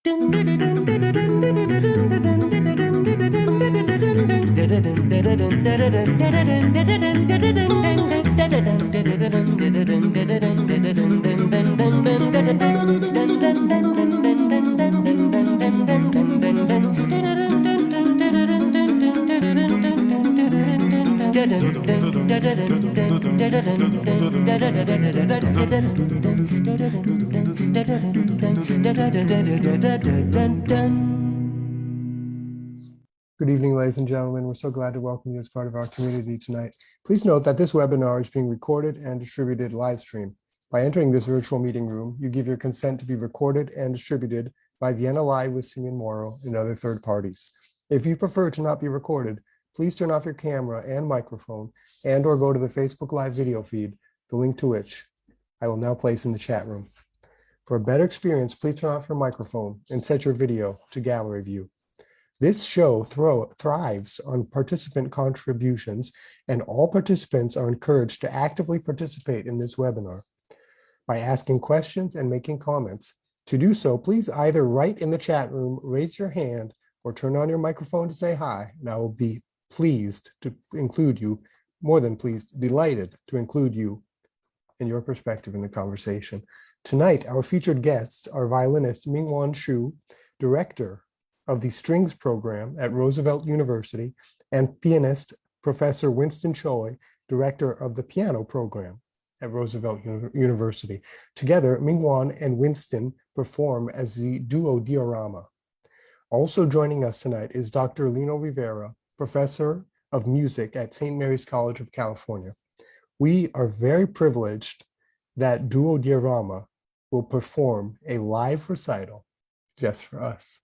Good evening, ladies and gentlemen. We're so glad to welcome you as part of our community tonight. Please note that this webinar is being recorded and distributed live stream. By entering this virtual meeting room, you give your consent to be recorded and distributed by Vienna Live with Simeon Morrow and other third parties. If you prefer to not be recorded, please turn off your camera and microphone and/or go to the Facebook Live video feed, the link to which I will now place in the chat room. For a better experience, please turn off your microphone and set your video to gallery view. This show thrives on participant contributions, and all participants are encouraged to actively participate in this webinar by asking questions and making comments. To do so, please either write in the chat room, raise your hand, or turn on your microphone to say hi, and I will be pleased to include you, more than pleased, delighted to include you and your perspective in the conversation. Tonight, our featured guests are violinist MingHuan Xu, director of the Strings Program at Roosevelt University, and pianist Professor Winston Choi, director of the Piano Program at Roosevelt University. Together, MingHuan and Winston perform as the duo Diorama. Also joining us tonight is Dr. Lino Rivera, professor of music at St. Mary's College of California. We are very privileged that duo Diorama will perform a live recital just for us.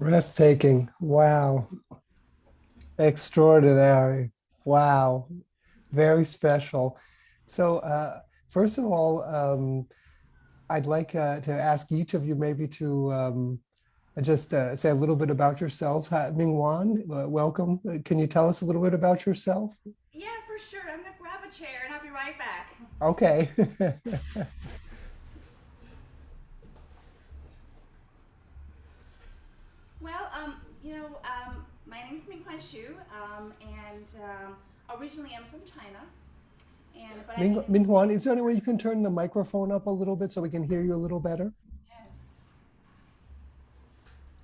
Breathtaking. Wow. Extraordinary. Wow. Very special. So, first of all, I'd like to ask each of you maybe to just say a little bit about yourselves. Hi, MingHuan, welcome. Can you tell us a little bit about yourself? Yeah, for sure. I'm gonna grab a chair and I'll be right back. Okay. Well, my name is MingHuan Xu, and originally I'm from China, and but I've been in MingHuan, is there any way you can turn the microphone up a little bit so we can hear you a little better? yes,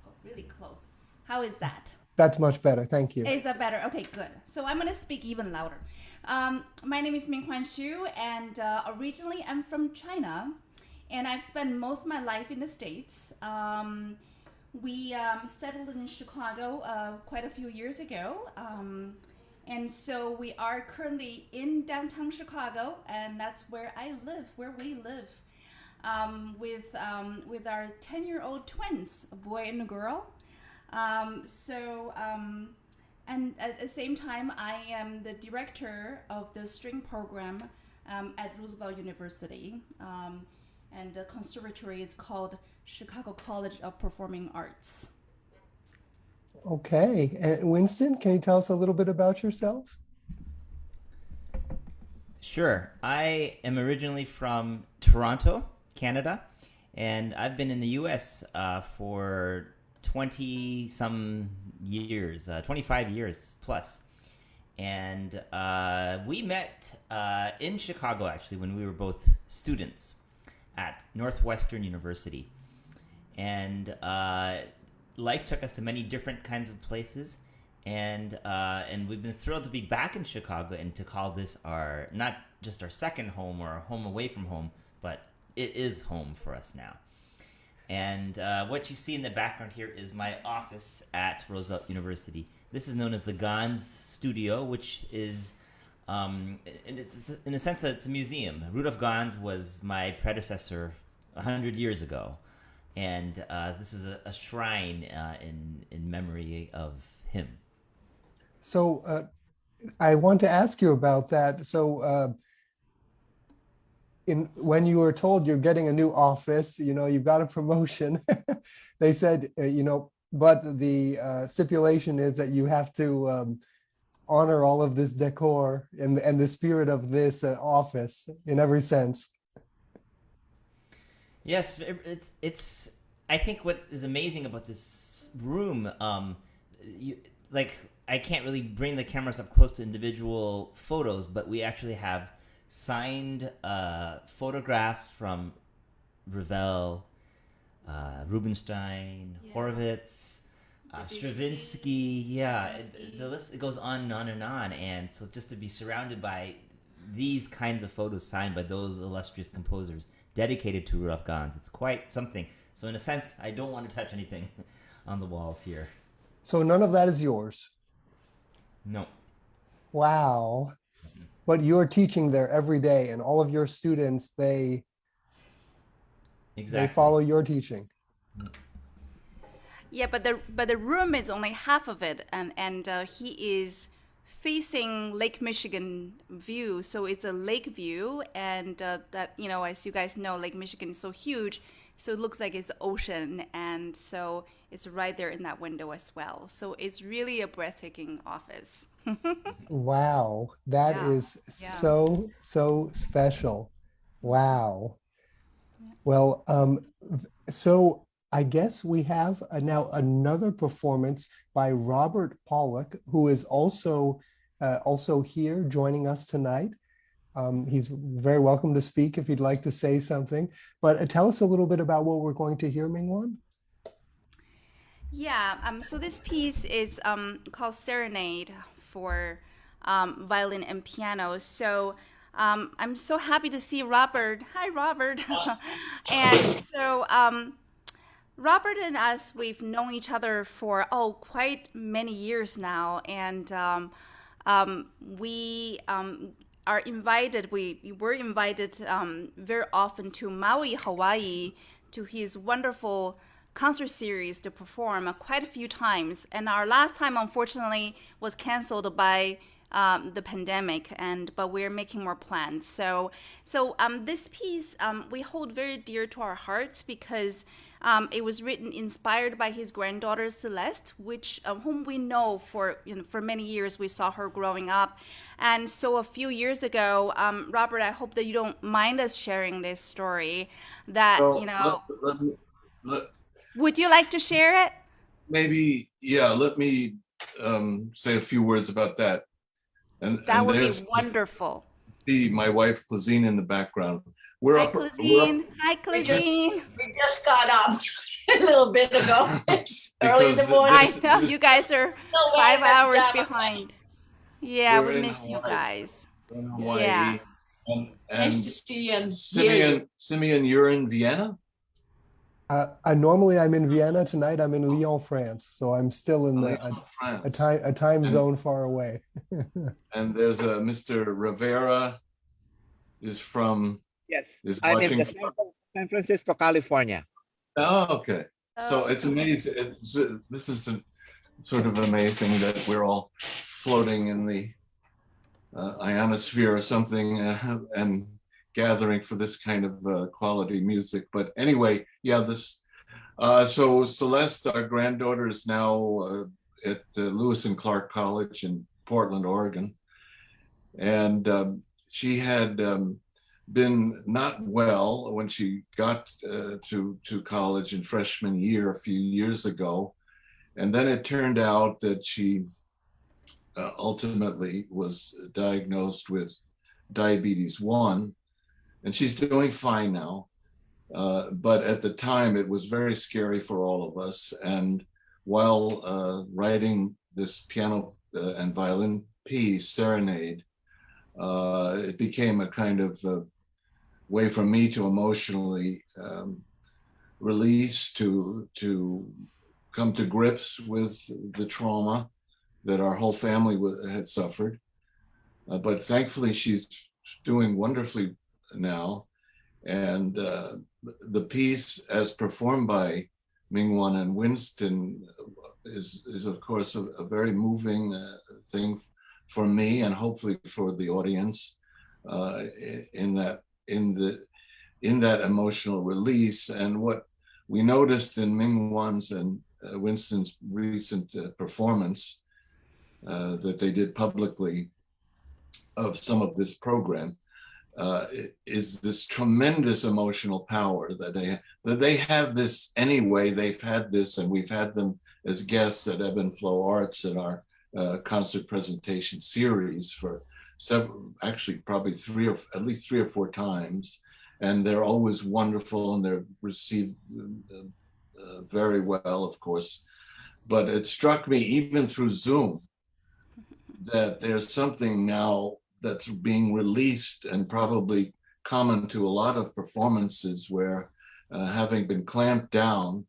oh, really close. How is that? That's much better. Thank you. Is that better? Okay, good. So I'm gonna speak even louder. My name is MingHuan Xu, and originally I'm from China, and I've spent most of my life in the States. We settled in Chicago quite a few years ago. And so we are currently in downtown Chicago, and that's where I live, where we live, with our 10-year-old twins, a boy and a girl. And at the same time, I am the director of the string program at Roosevelt University. And the conservatory is called Chicago College of Performing Arts. Okay. And Winston, can you tell us a little bit about yourself? Sure. I am originally from Toronto, Canada, and I've been in the US for 20 some years, 25 years plus. And we met in Chicago actually when we were both students at Northwestern University. And life took us to many different kinds of places, and we've been thrilled to be back in Chicago and to call this our not just our second home or our home away from home, but it is home for us now. And what you see in the background here is my office at Roosevelt University. This is known as the Gans Studio, which is, in a sense, it's a museum. Rudolf Gans was my predecessor 100 years ago, and this is a shrine in memory of him. So, I want to ask you about that. So, in when you were told you're getting a new office, you got a promotion, they said, but the stipulation is that you have to honor all of this decor and the spirit of this office in every sense. Yes, it's. I think what is amazing about this room, you, like I can't really bring the cameras up close to individual photos, but we actually have signed photographs from Ravel, Rubinstein, Yeah. Horowitz, Stravinsky. Yeah, the Stravinsky. list it goes on and on and on. And so just to be surrounded by these kinds of photos signed by those illustrious composers dedicated to Rudolf Gans, it's quite something. So in a sense, I don't want to touch anything on the walls here. So none of that is yours. No. Wow. But you're teaching there every day, and all of your students, they Exactly. follow your teaching. Yeah, but the room is only half of it, and he is facing Lake Michigan view, so it's a lake view, and that as you guys know, Lake Michigan is so huge, so it looks like it's ocean, and so it's right there in that window as well. So it's really a breathtaking office. Wow, that Yeah, is yeah. so special. Wow. Well, so I guess we have now another performance by Robert Pollock, who is also here joining us tonight. He's very welcome to speak if you'd like to say something. But tell us a little bit about what we're going to hear, Mingwan. Yeah, so this piece is called Serenade for violin and piano. So I'm so happy to see Robert. Hi, Robert. And so Robert and us, we've known each other for, quite many years now. And we are invited, we were invited very often to Maui, Hawaii, to his wonderful concert series to perform quite a few times. And our last time, unfortunately, was canceled by the pandemic, but we're making more plans. So this piece we hold very dear to our hearts because it was written inspired by his granddaughter Celeste, which whom we know for many years. We saw her growing up, and so a few years ago, Robert, I hope that you don't mind us sharing this story. That So let, would you like to share it? maybe, yeah, let me say a few words about that. That would be there's wonderful. my wife Clazine in the background. Hi, Clazine. Hi, Clazine. We just got up a little bit ago. It's early in the morning. I know you guys are No way, 5 hours Java. behind. Yeah, We're we in miss you Hawaii. guys. in Hawaii. Yeah. And Nice to see you and hear you. Simeon, you're in Vienna? Normally I'm in Vienna. Tonight I'm in Lyon, France. So I'm still in France. a time zone far away. And there's a Mr. Rivera is from. Yes, Is I'm watching. in San Francisco, California. Oh, okay. So Oh, it's okay. amazing. This is sort of amazing that we're all floating in the ionosphere or something and gathering for this kind of quality music. But anyway, yeah, this. So Celeste, our granddaughter, is now at Lewis and Clark College in Portland, Oregon, and she had been not well when she got to college in freshman year a few years ago, and then it turned out that she ultimately was diagnosed with diabetes 1, and she's doing fine now. But at the time, it was very scary for all of us. And while writing this piano and violin piece, Serenade, it became a kind of way for me to emotionally release, to come to grips with the trauma that our whole family had suffered. But thankfully, she's doing wonderfully now. And the piece, as performed by MingHuan and Winston, is of course a very moving thing for me, and hopefully for the audience, in that emotional release. And what we noticed in MingHuan's and Winston's recent performance that they did publicly of some of this program, is this tremendous emotional power that they have this anyway. They've had this, and we've had them as guests at Ebb and Flow Arts in our concert presentation series for several, actually probably at least three or four times, and they're always wonderful, and they're received very well, of course. But it struck me, even through Zoom, that there's something now that's being released, and probably common to a lot of performances, where having been clamped down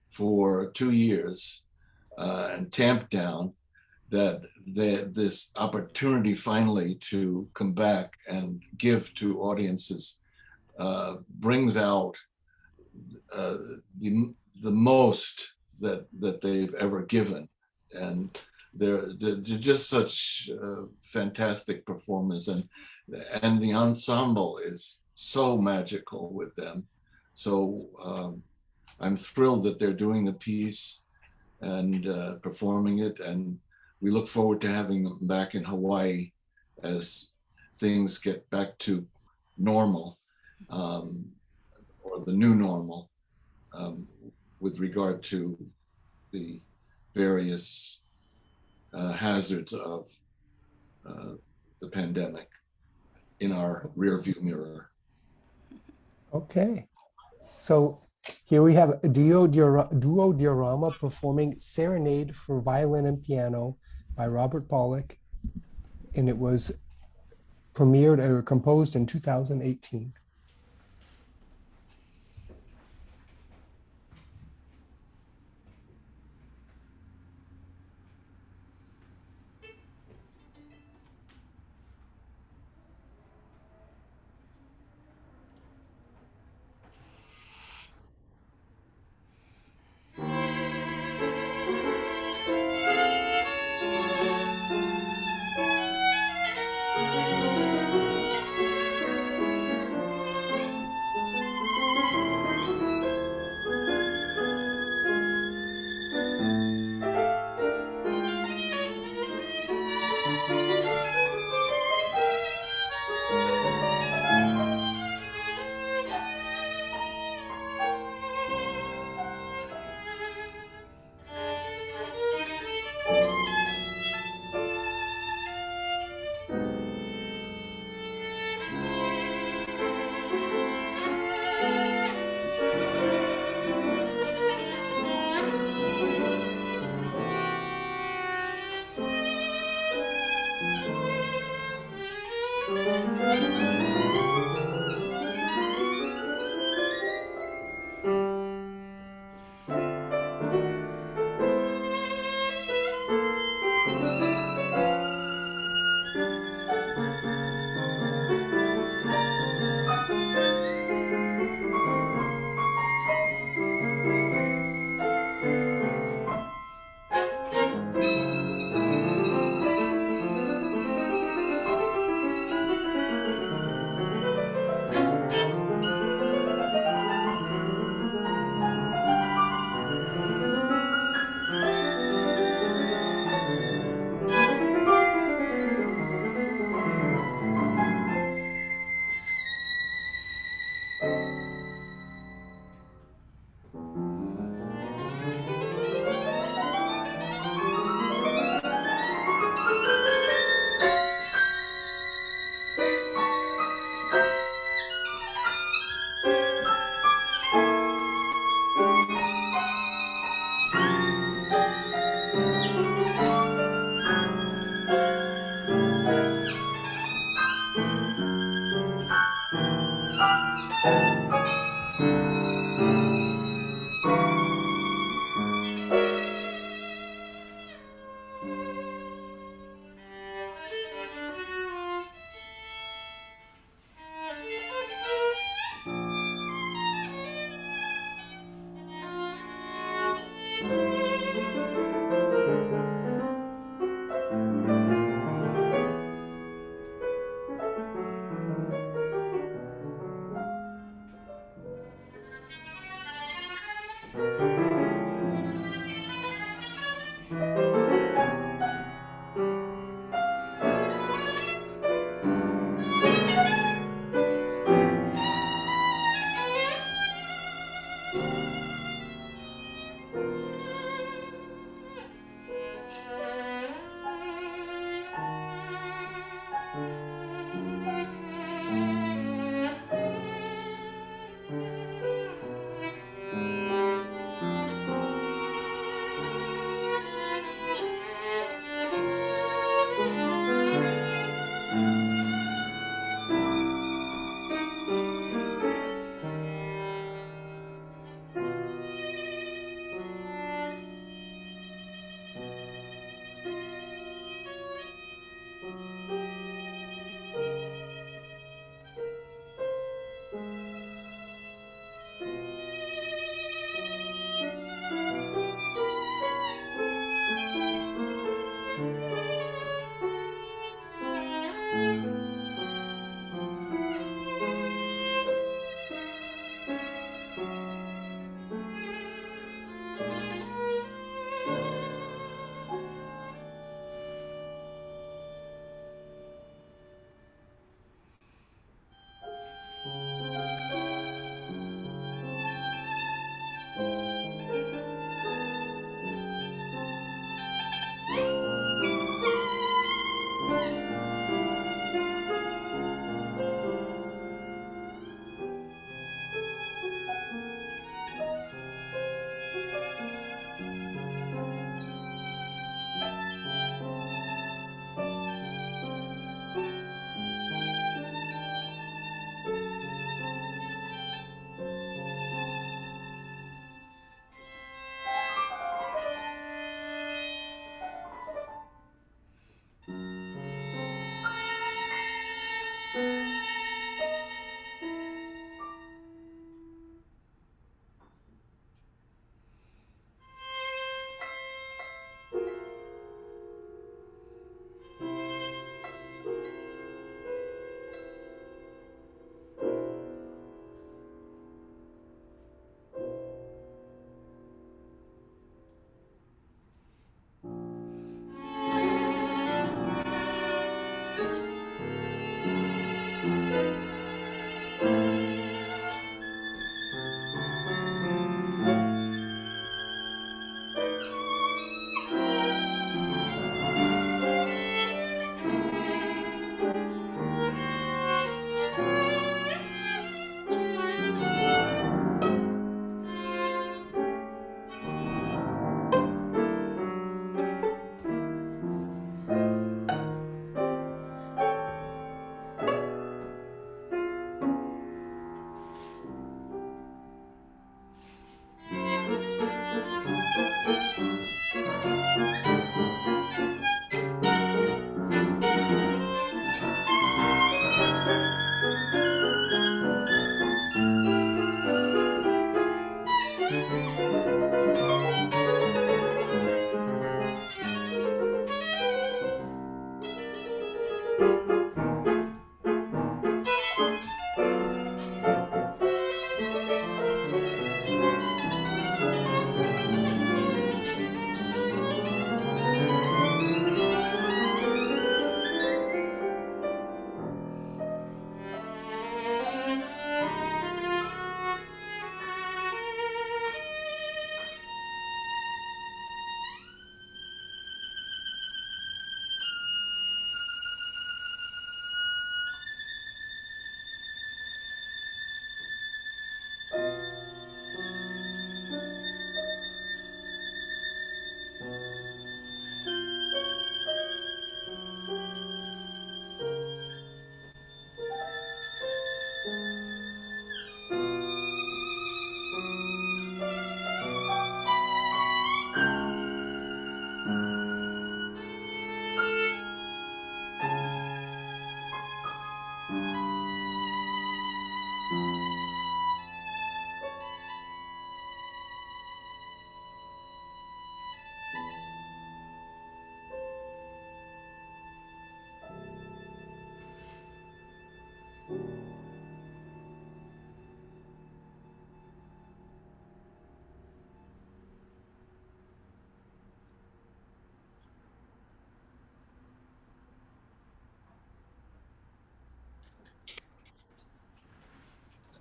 for 2 years and tamped down, that this opportunity finally to come back and give to audiences brings out the most that they've ever given. And they're just such fantastic performers, and the ensemble is so magical with them. So I'm thrilled that they're doing the piece and performing it, and we look forward to having them back in Hawaii as things get back to normal, or the new normal, with regard to the various hazards of the pandemic in our rear view mirror. Okay. So here we have a duo diorama performing Serenade for violin and piano by Robert Pollock, and it was premiered or composed in 2018.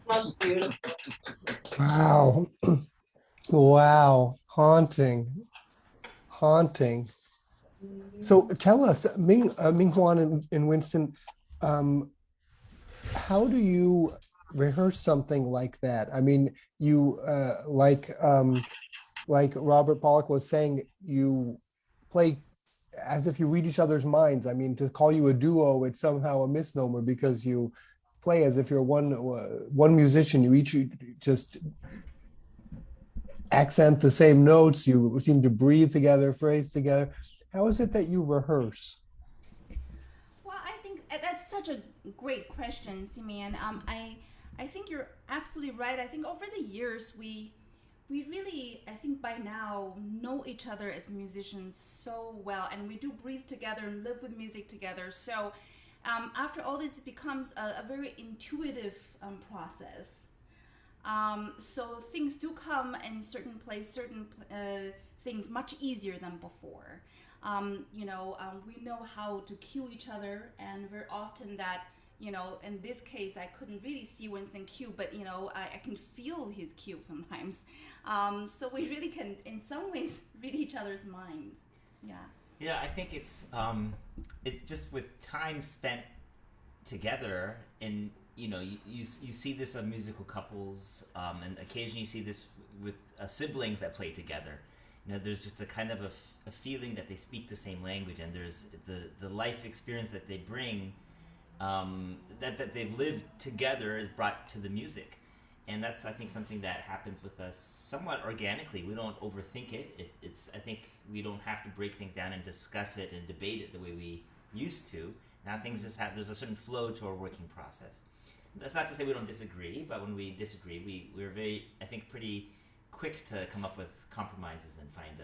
Most beautiful. Wow. Wow. Haunting. Haunting. So tell us, MingHuan and Winston, um, how do you rehearse something like that? I mean, you like Robert Pollock was saying, you play as if you read each other's minds. I mean, to call you a duo, it's somehow a misnomer because you play as if you're one musician. You each just accent the same notes. You seem to breathe together, phrase together. How is it that you rehearse? Well, I think that's such a great question, Simeon. I think you're absolutely right. I think over the years we really, I think by now, know each other as musicians so well, and we do breathe together and live with music together. So after all this, it becomes a very intuitive process. So things do come in certain place, certain things much easier than before. We know how to cue each other, and very often that, in this case, I couldn't really see Winston cue, but I can feel his cue sometimes. So we really can, in some ways, read each other's minds. Yeah. Yeah, I think it's just with time spent together, and you see this of musical couples, and occasionally you see this with siblings that play together. There's just a kind of a feeling that they speak the same language, and there's the life experience that they bring, that they've lived together is brought to the music. And that's, I think, something that happens with us somewhat organically. We don't overthink it. I think we don't have to break things down and discuss it and debate it the way we used to. Now things just there's a certain flow to our working process. That's not to say we don't disagree, but when we disagree, we're very, I think, pretty quick to come up with compromises and find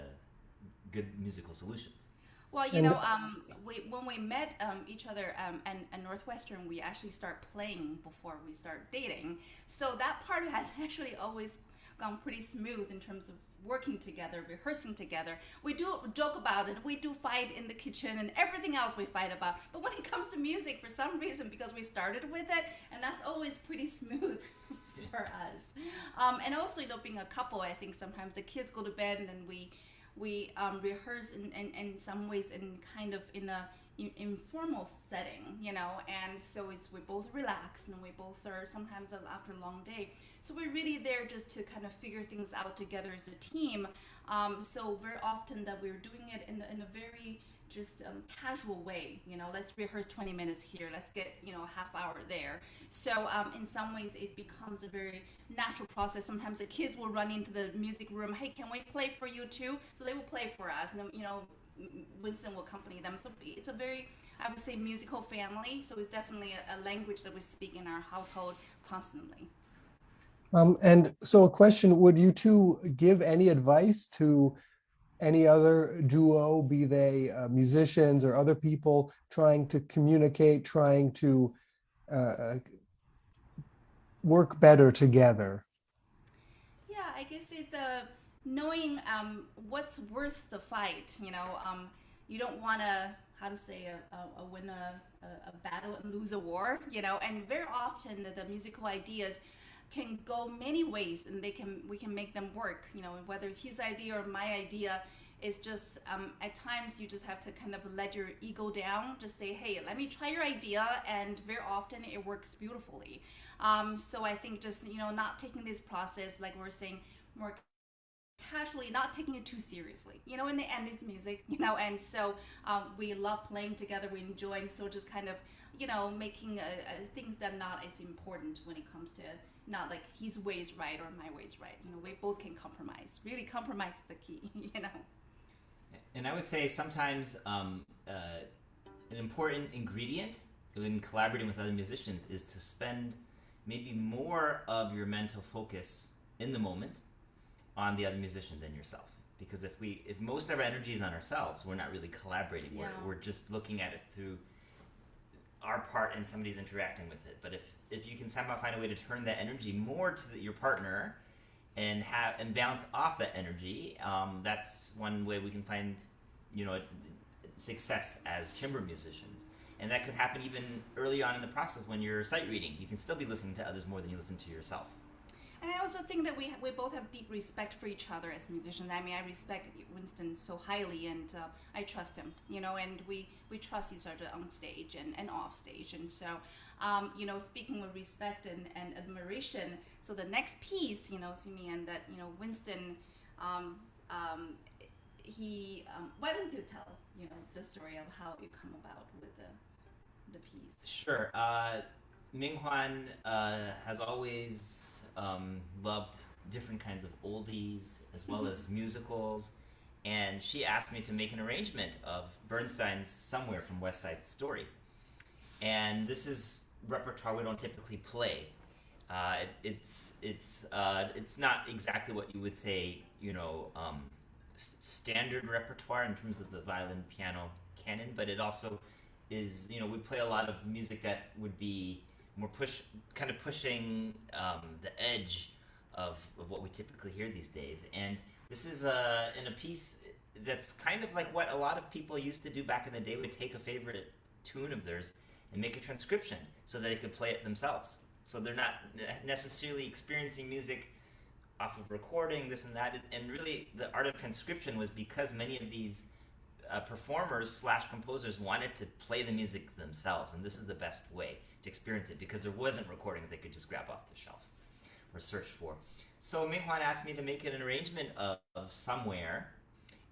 good musical solutions. Well, when we met each other at Northwestern, we actually start playing before we start dating. So that part has actually always gone pretty smooth in terms of working together, rehearsing together. We do joke about it. We do fight in the kitchen and everything else we fight about. But when it comes to music, for some reason, because we started with it, and that's always pretty smooth for us. And also, being a couple, I think sometimes the kids go to bed and then we rehearse in some ways in kind of in a informal setting, and so we both relax and we both are sometimes after a long day. So we're really there just to kind of figure things out together as a team. So very often that we're doing it in a very just casual way. Let's rehearse 20 minutes here. Let's get a half hour there. So in some ways it becomes a very natural process. Sometimes the kids will run into the music room. Hey, can we play for you too? So they will play for us, and Winston will accompany them. So it's a very, I would say, musical family. So it's definitely a language that we speak in our household constantly. And so a question, would you two give any advice to any other duo, be they musicians or other people trying to communicate, trying to work better together? Yeah, I guess it's knowing what's worth the fight. You don't want to, how to say, win a battle and lose a war. And very often the musical ideas can go many ways, and we can make them work. Whether it's his idea or my idea, is just at times you just have to kind of let your ego down. Just say, hey, let me try your idea, and very often it works beautifully. So I think just not taking this process, like we're saying, more casually, not taking it too seriously. In the end, it's music. And so we love playing together. We enjoy, so just kind of making things that are not as important when it comes to not like his way is right or my way is right. We both can compromise. Really, compromise is the key. And I would say sometimes an important ingredient in collaborating with other musicians is to spend maybe more of your mental focus in the moment on the other musician than yourself. Because if most of our energy is on ourselves, we're not really collaborating. Yeah. We're just looking at it through our part, and somebody's interacting with it. But if you can somehow find a way to turn that energy more to your partner and bounce off that energy, that's one way we can find success as chamber musicians. And that could happen even early on in the process when you're sight reading. You can still be listening to others more than you listen to yourself. And I also think that we both have deep respect for each other as musicians. I mean, I respect Winston so highly, and I trust him, and we trust each other on stage and off stage. And so, speaking of respect and admiration, so the next piece, Simeon, that, Winston, why don't you tell, the story of how you come about with the piece? Sure. MingHuan has always loved different kinds of oldies as well as musicals, and she asked me to make an arrangement of Bernstein's Somewhere from West Side Story. And this is repertoire we don't typically play. It's not exactly what you would say, standard repertoire in terms of the violin, piano, canon, but it also is, we play a lot of music that would be more pushing the edge of what we typically hear these days. And this is in a piece that's kind of like what a lot of people used to do back in the day, would take a favorite tune of theirs and make a transcription so that they could play it themselves. So they're not necessarily experiencing music off of recording, this and that. And really, the art of transcription was because many of these performers / composers wanted to play the music themselves, and this is the best way to experience it because there wasn't recordings they could just grab off the shelf or search for. So MingHuan asked me to make an arrangement of Somewhere,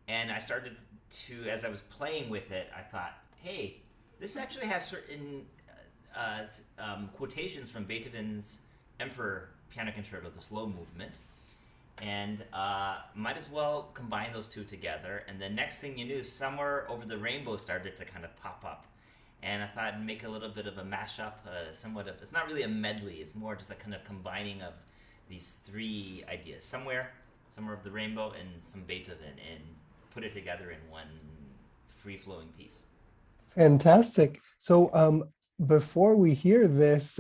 and I started to, as I was playing with it, I thought, hey, this actually has certain quotations from Beethoven's Emperor Piano Concerto, the slow movement, and might as well combine those two together. And the next thing you knew, Somewhere Over the Rainbow started to kind of pop up, and I thought I'd make a little bit of a mashup, it's not really a medley, it's more just a kind of combining of these three ideas, Somewhere Over the Rainbow, and some Beethoven, and put it together in one free-flowing piece. Fantastic. So before we hear this,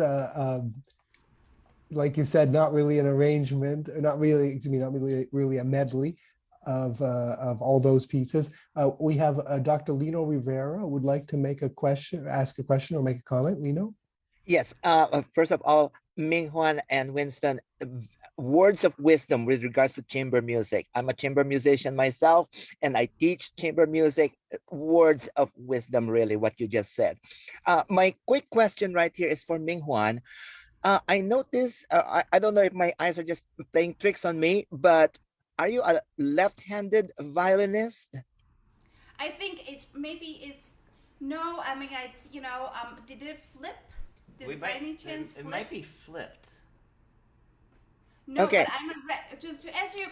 like you said, not really an arrangement, not really a medley of all those pieces. We have Dr. Lino Rivera would like to ask a question or make a comment. Lino? Yes. First of all, MingHuan and Winston, words of wisdom with regards to chamber music. I'm a chamber musician myself, and I teach chamber music. Words of wisdom, really, what you just said. My quick question right here is for MingHuan. I notice, I don't know if my eyes are just playing tricks on me, but are you a left-handed violinist? I think it's no. I mean, it's did it flip? By any chance it might be flipped. No, okay. But I'm just to answer your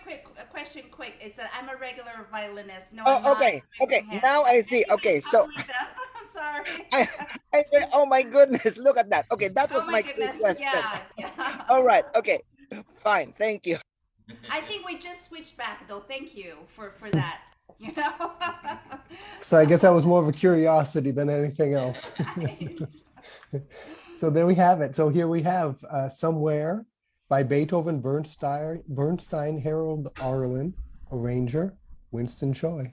question quick. It's that I'm a regular violinist. No, oh, I'm not okay. Now I see. Okay, so I'm sorry. I say, oh my goodness, look at that. Okay, that was my quick question. Yeah. All right. Okay, fine. Thank you. I think we just switched back, though. Thank you for that. So I guess that was more of a curiosity than anything else. So there we have it. So here we have Somewhere by Beethoven, Bernstein, Harold Arlen, arranger, Winston Choi.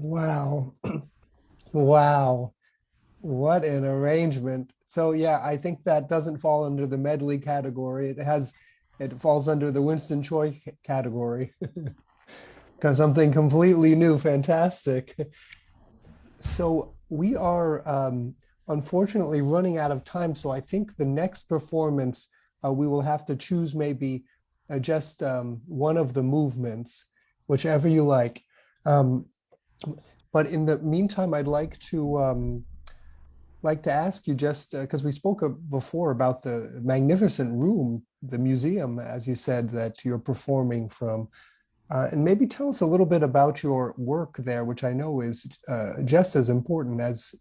Wow. Wow. What an arrangement. So yeah, I think that doesn't fall under the medley category. It falls under the Winston Choi category. Because something completely new, fantastic. So we are unfortunately running out of time. So I think the next performance, we will have to choose maybe just one of the movements, whichever you like. Um, but in the meantime, I'd like to ask you just because we spoke before about the magnificent room, the museum, as you said, that you're performing from. And maybe tell us a little bit about your work there, which I know is just as important as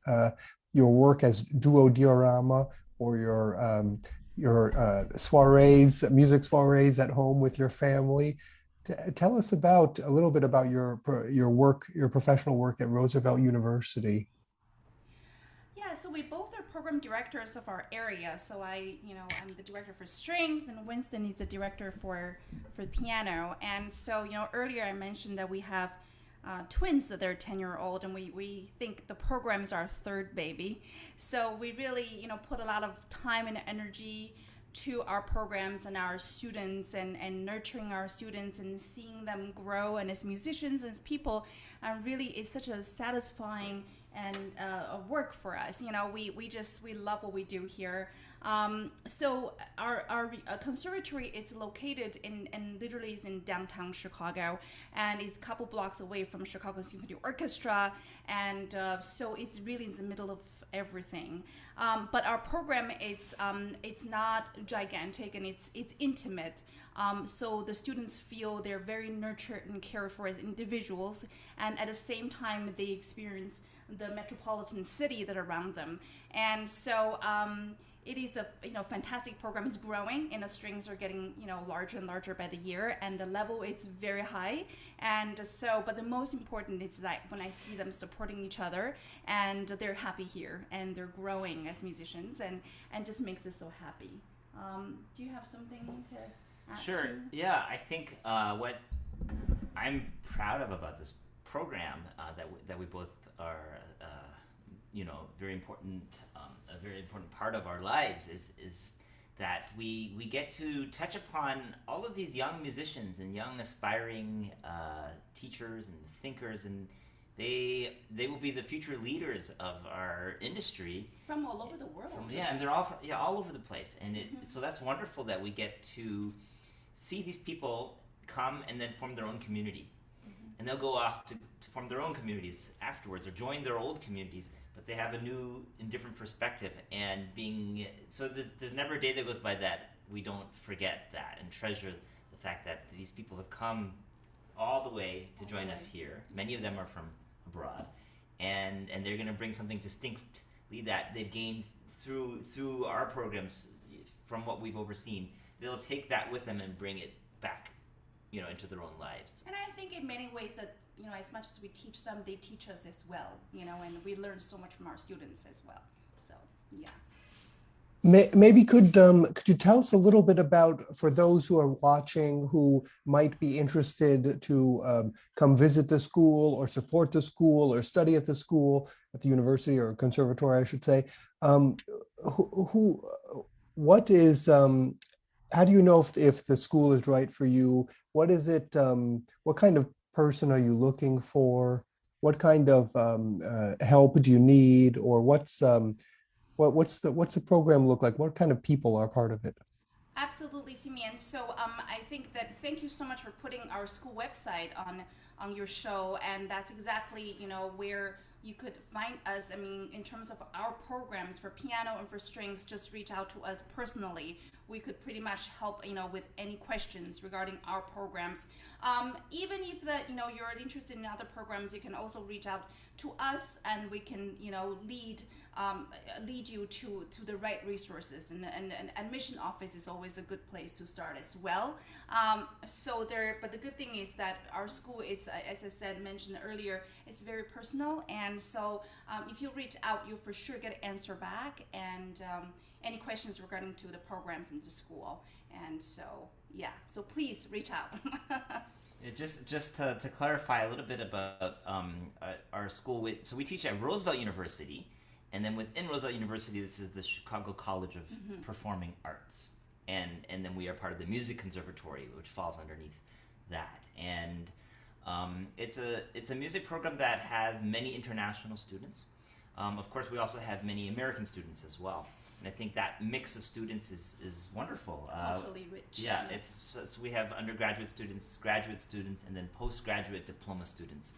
your work as duo diorama or your soirees, music soirees at home with your family. Tell us about a little bit about your work, your professional work at Roosevelt University. Yeah, so we both are program directors of our area. So I'm the director for strings, and Winston is the director for piano. And so, earlier I mentioned that we have twins that they're 10-year-old, and we think the program is our third baby. So we really, put a lot of time and energy to our programs and our students and nurturing our students and seeing them grow and as musicians, as people, really it's such a satisfying and a work for us. We love what we do here. So our conservatory is located in literally is in downtown Chicago, and is a couple blocks away from Chicago Symphony Orchestra, and so it's really in the middle of everything. But our program it's not gigantic, and it's intimate. So the students feel they're very nurtured and cared for as individuals, and at the same time they experience the metropolitan city that around them. And so it is a fantastic program. It's growing, and the strings are getting larger and larger by the year, and the level is very high. And so, but the most important is that when I see them supporting each other, and they're happy here, and they're growing as musicians, and just makes us so happy. Do you have something to add? Sure. To? Yeah, I think what I'm proud of about this program that we both are, very important, a very important part of our lives is that we get to touch upon all of these young musicians and young aspiring teachers and thinkers, and they will be the future leaders of our industry From all over the world. And they're all all over the place, and so that's wonderful that we get to see these people come and then form their own community. And they'll go off to form their own communities afterwards, or join their old communities, but they have a new and different perspective. And so there's never a day that goes by that we don't forget that and treasure the fact that these people have come all the way to join us here. Many of them are from abroad, and they're going to bring something distinctly that they've gained through our programs from what we've overseen. They'll take that with them and bring it back into their own lives. And I think in many ways that, as much as we teach them, they teach us as well, and we learn so much from our students as well. So, yeah. Maybe could you tell us a little bit about, for those who are watching who might be interested to come visit the school or support the school or study at the school, at the university or conservatory, I should say, what is, how do you know if the school is right for you? What is it? What kind of person are you looking for? What kind of help do you need? Or what's the program look like? What kind of people are part of it? Absolutely, Simeon. So I think that thank you so much for putting our school website on your show, and that's exactly where you could find us. I mean, in terms of our programs for piano and for strings, just reach out to us personally. We could pretty much help with any questions regarding our programs. Even if you're interested in other programs, you can also reach out to us, and we can lead you to the right resources. And admission office is always a good place to start as well. But the good thing is that our school is, as I mentioned earlier, it's very personal, and so if you reach out, you'll for sure get an answer back, and any questions regarding to the programs in the school. And so, yeah, so please reach out. Just to clarify a little bit about our school, so we teach at Roosevelt University, and then within Roosevelt University, this is the Chicago College of Performing Arts, and then we are part of the Music Conservatory, which falls underneath that. And it's a music program that has many international students. Of course, we also have many American students as well. And I think that mix of students is wonderful. Culturally rich. Yeah, so we have undergraduate students, graduate students, and then postgraduate diploma students.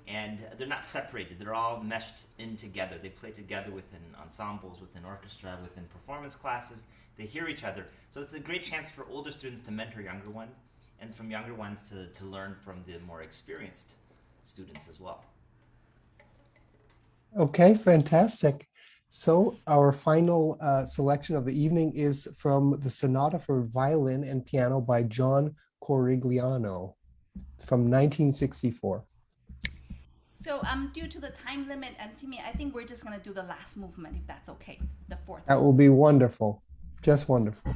And they're not separated. They're all meshed in together. They play together within ensembles, within orchestra, within performance classes. They hear each other. So it's a great chance for older students to mentor younger ones, and from younger ones to learn from the more experienced students as well. Okay, fantastic. So our final selection of the evening is from the Sonata for Violin and Piano by John Corigliano from 1964. So due to the time limit, Simi, I think we're just going to do the last movement, if that's okay, the fourth. That will be wonderful, just wonderful.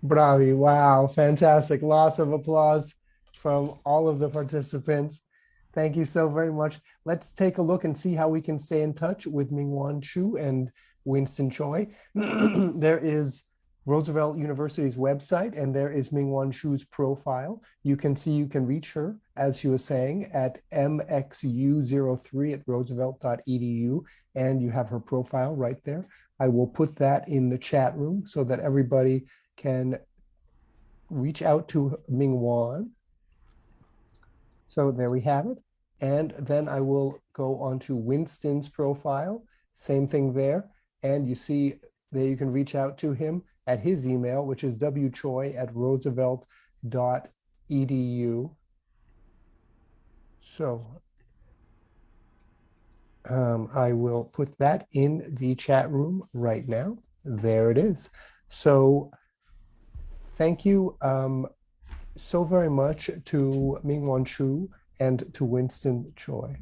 Bravi, wow, fantastic. Lots of applause from all of the participants. Thank you so very much. Let's take a look and see how we can stay in touch with MingHuan Xu and Winston Choi. There is Roosevelt University's website, and there is MingHuan Xu's profile. You can see you can reach her, as she was saying, at mxu03@roosevelt.edu, and you have her profile right there. I will put that in the chat room so that everybody can reach out to MingHuan. So there we have it. And then I will go on to Winston's profile. Same thing there. And you see there you can reach out to him at his email, which is wchoi@roosevelt.edu. So I will put that in the chat room right now. There it is. So thank you so very much to MingHuan Xu and to Winston Choi.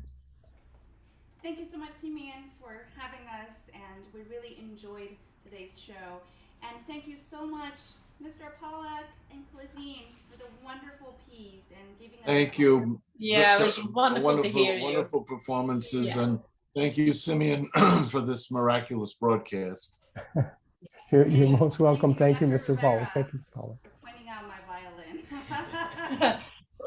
Thank you so much, Simeon, for having us, and we really enjoyed today's show. And thank you so much, Mr. Pollack and Clazine, for the wonderful piece and giving us. Thank you. Yeah, it was wonderful to hear you. Wonderful performances, Yeah. and thank you, Simeon, for this miraculous broadcast. You're most welcome. Thank you, Mr. Pollack. Thank you, Mr. Pollack. Pointing out my violin.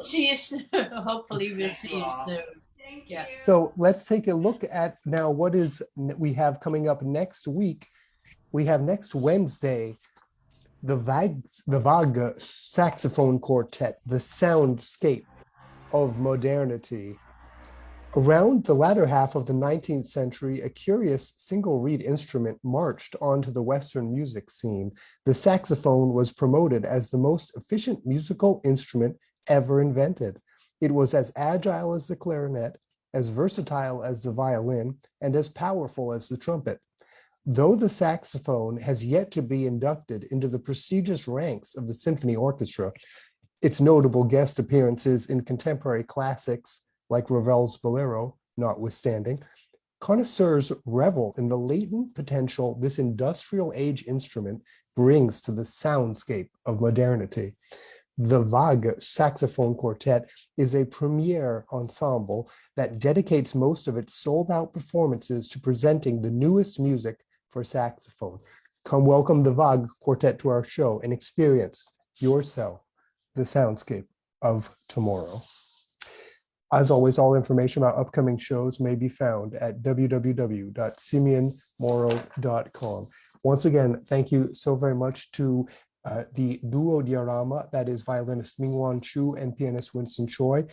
See you soon. Hopefully we'll see you soon. Thank Yeah. you. So let's take a look at now what is we have coming up next week. We have next Wednesday, the Waage saxophone quartet, the soundscape of modernity. Around the latter half of the 19th century, a curious single reed instrument marched onto the Western music scene. The saxophone was promoted as the most efficient musical instrument ever invented. It was as agile as the clarinet, as versatile as the violin, and as powerful as the trumpet. Though the saxophone has yet to be inducted into the prestigious ranks of the symphony orchestra, its notable guest appearances in contemporary classics like Ravel's Bolero notwithstanding, connoisseurs revel in the latent potential this industrial age instrument brings to the soundscape of modernity. The Waage Saxophone Quartet is a premier ensemble that dedicates most of its sold-out performances to presenting the newest music for saxophone. Come welcome the Waage Quartet to our show and experience yourself the soundscape of tomorrow. As always, all information about upcoming shows may be found at www.simeonmoro.com. Once again, thank you so very much to the duo Diorama, that is violinist MingHuan Xu and pianist Winston Choi.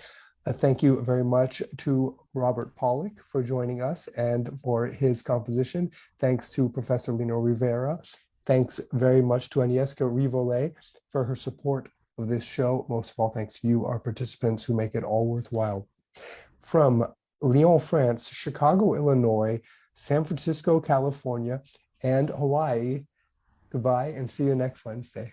Thank you very much to Robert Pollock for joining us and for his composition. Thanks to Professor Lino Rivera. Thanks very much to Agnieszka Rivolet for her support of this show. Most of all, thanks to you, our participants, who make it all worthwhile. From Lyon, France, Chicago, Illinois, San Francisco, California, and Hawaii, goodbye and see you next Wednesday.